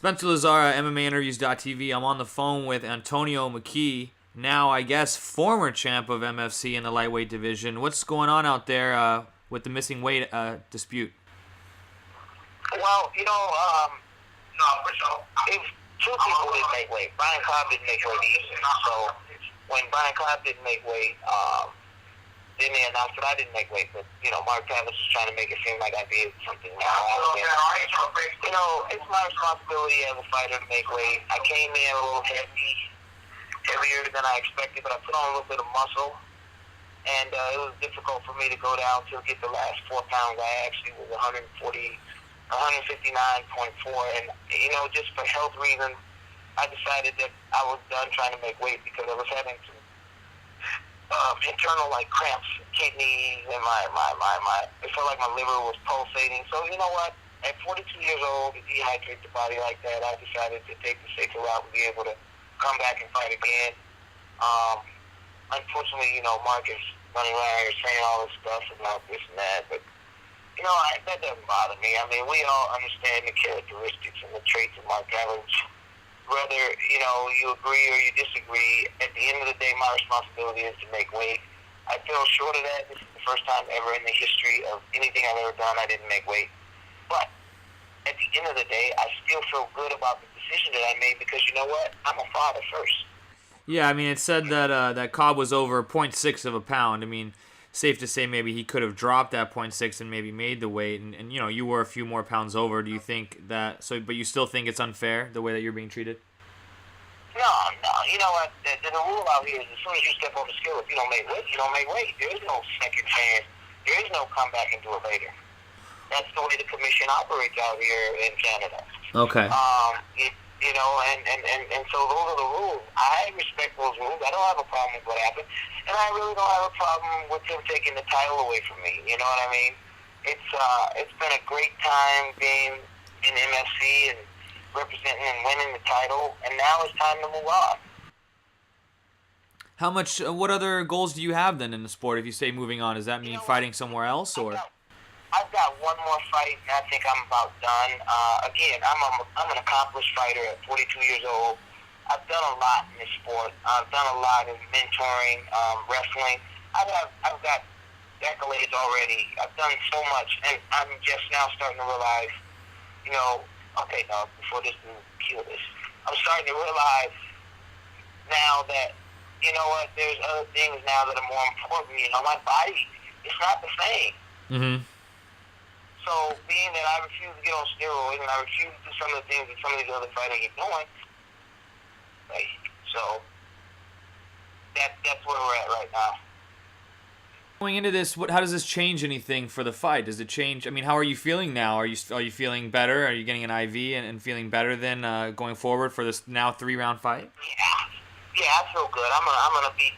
Spencer Lazara, MMAinterviews.tv. I'm on the phone with Antonio McKee, now I guess former champ of MFC in the lightweight division. What's going on out there with the missing weight dispute? Well, if two people didn't make weight. Brian Cobb didn't make weight either. So when Brian Cobb didn't make weight, then they announced that I didn't make weight. But, Mark Tavis was trying to make it seem like I did something now. It's my responsibility as a fighter to make weight. I came in a little heavier than I expected, but I put on a little bit of muscle. And it was difficult for me to go down to get the last 4 pounds. I actually was 159.4. And, just for health reasons, I decided that I was done trying to make weight because I was having some internal cramps, kidneys, and it felt like my liver was pulsating. So you know what? At 42 years old, to dehydrate the body like that, I decided to take the safer route and be able to come back and fight again. Unfortunately, Mark is running around here saying all this stuff about this and that, but that doesn't bother me. I mean, we all understand the characteristics and the traits of Mark Tavis. Whether, you agree or you disagree, at the end of the day, my responsibility is to make weight. I feel short of that. This is the first time ever in the history of anything I've ever done I didn't make weight. But at the end of the day, I still feel good about the decision that I made because you know what? I'm a father first. Yeah, I mean, it said that that Cobb was over 0.6 of a pound. I mean, safe to say maybe he could have dropped that 0.6 and maybe made the weight, and you were a few more pounds over. Do you think that? So, but you still think it's unfair the way that you're being treated? No. You know what? The rule out here is as soon as you step on the scale, if you don't make weight, you don't make weight. There is no second chance. There is no come back and do it later. That's the way the commission operates out here in Canada. Okay. And so those are the rules. I respect those rules. I don't have a problem with what happened. And I really don't have a problem with him taking the title away from me. You know what I mean? It's been a great time being in MFC and representing and winning the title, and now it's time to move on. What other goals do you have then in the sport? If you say moving on, does that mean fighting somewhere else, or? I've got one more fight, and I think I'm about done. Again, I'm an accomplished fighter at 42 years old. I've done a lot in this sport. I've done a lot in mentoring, wrestling. I've got accolades already. I've done so much, and I'm just now starting to realize, okay, now before this dude kill this, I'm starting to realize now that, there's other things now that are more important. My body, it's not the same. Mm-hmm. So being that I refuse to get on steroids and I refuse to do some of the things that some of these other fighters are doing, so that's where we're at right now. Going into this, how does this change anything for the fight? Does it change? I mean, how are you feeling now? Are you feeling better? Are you getting an IV and feeling better than going forward for this now 3-round fight? Yeah, I feel good. I'm gonna beat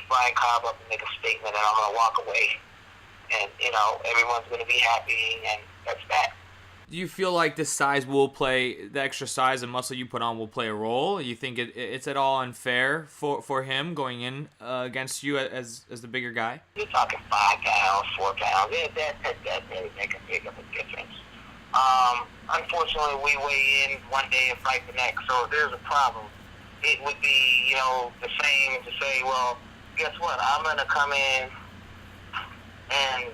Brian Cobb up and make a statement, and I'm gonna walk away, and everyone's gonna be happy, and that's that. Do you feel like the size will play, the extra size and muscle you put on will play a role? You think it's at all unfair for him going in against you as the bigger guy? You're talking 5 pounds, 4 pounds. That really make a big of a difference. Unfortunately, we weigh in one day and fight the next, so if there's a problem, it would be, the same to say, well, guess what? I'm going to come in and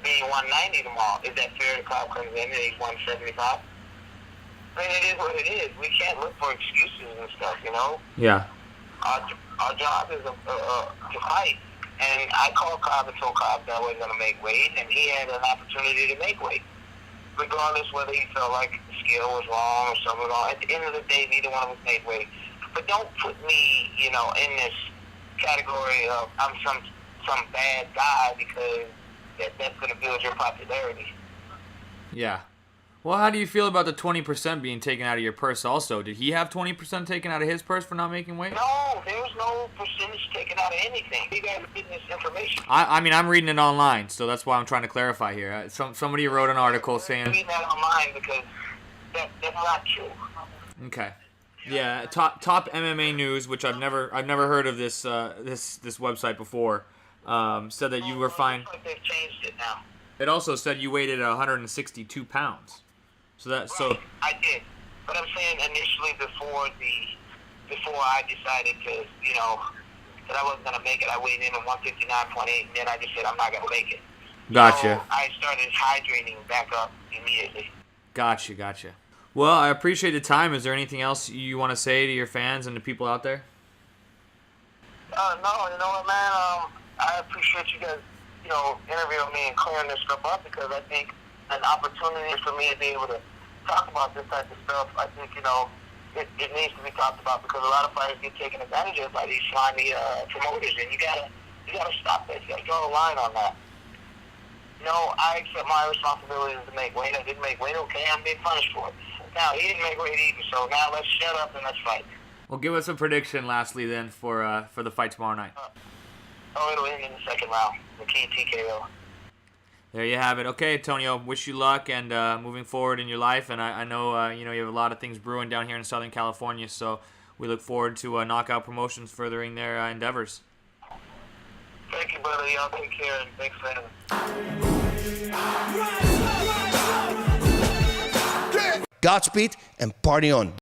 being 190 tomorrow. Is that fair? The Cobb comes in and he's 175. I mean, it is what it is. We can't look for excuses and stuff, Yeah. Our job is to fight. And I called Cobb and told Cobb that I wasn't going to make weight, and he had an opportunity to make weight. Regardless whether he felt like the scale was wrong or something wrong. At the end of the day, neither one of us made weight. But don't put me, in this category of I'm some bad guy because that's going to build your popularity. Yeah. Well, how do you feel about the 20% being taken out of your purse also? Did he have 20% taken out of his purse for not making weight? No, there was no percentage taken out of anything. You guys are getting this information. I mean, I'm reading it online, so that's why I'm trying to clarify here. Somebody wrote an article saying... I'm reading that online because that's not true. Okay. Yeah, top MMA News, which I've never heard of this website before, said that you were fine. Looks like they've changed it now. It also said you weighed at 162 pounds. So I did. But I'm saying initially before I decided to, that I wasn't gonna make it, I weighed in at 159.8, and then I just said I'm not gonna make it. Gotcha. So I started hydrating back up immediately. Gotcha. Well, I appreciate the time. Is there anything else you want to say to your fans and the people out there? No, you know what, man? I appreciate you guys, interviewing me and clearing this stuff up, because I think an opportunity for me to be able to talk about this type of stuff, I think, it needs to be talked about, because a lot of fighters get taken advantage of by these slimy promoters, and you gotta stop that. You gotta draw a line on that. I accept my responsibility to make weight. I didn't make weight. Okay, I'm being punished for it. Now, he didn't make weight either, so now let's shut up and let's fight. Well, give us a prediction lastly then for the fight tomorrow night. It'll end in the second round. McKee TKO. There you have it. Okay, Antonio, wish you luck and moving forward in your life. And I know you have a lot of things brewing down here in Southern California, so we look forward to Knockout Promotions furthering their endeavors. Thank you, brother. Y'all take care, and thanks for having me. Godspeed and party on.